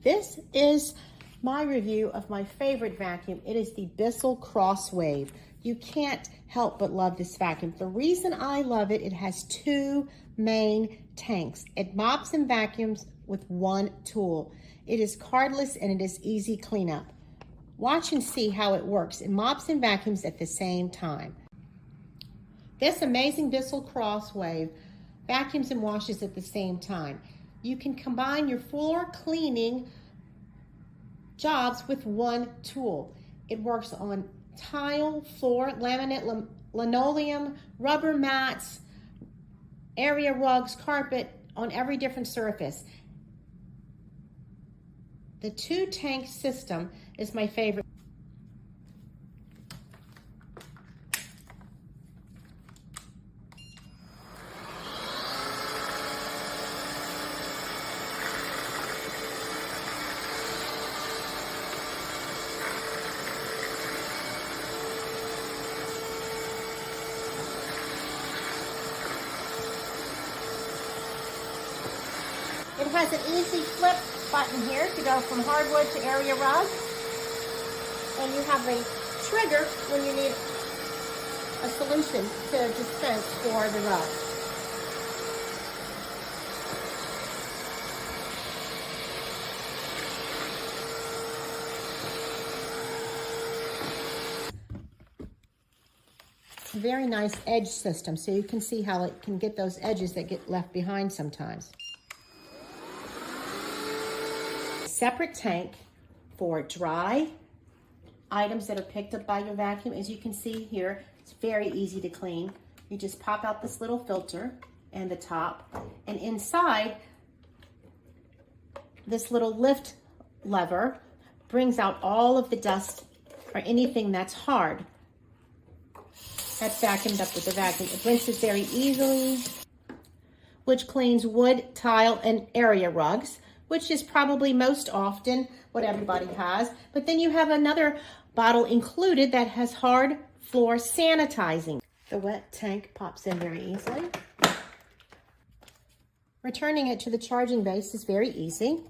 This is my review of my favorite vacuum. It is the Bissell CrossWave. You can't help but love this vacuum. The reason I love it, it has two main tanks. It mops and vacuums with one tool. It is cordless and it is easy cleanup. Watch and see how it works. It mops and vacuums at the same time. This amazing Bissell CrossWave vacuums and washes at the same time. You can combine your floor cleaning jobs with one tool. It works on tile, floor, laminate, linoleum, rubber mats, area rugs, carpet, on every different surface. The two-tank system is my favorite. It has an easy flip button here to go from hardwood to area rug. And you have a trigger when you need a solution to dispense for the rug. It's a very nice edge system, so you can see how it can get those edges that get left behind sometimes. Separate tank for dry items that are picked up by your vacuum. As you can see here, it's very easy to clean. You just pop out this little filter and the top, and inside this little lift lever brings out all of the dust or anything that's hard that's vacuumed up with the vacuum. It rinses very easily, which cleans wood, tile, and area rugs, which is probably most often what everybody has. But then you have another bottle included that has hard floor sanitizing. The wet tank pops in very easily. Returning it to the charging base is very easy.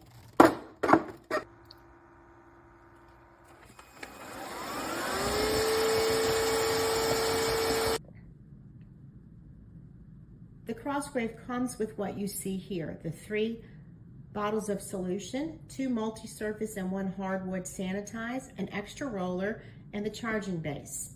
The CrossWave comes with what you see here, the 3 bottles of solution, 2 multi-surface and 1 hardwood Sanitize, an extra roller, and the charging base.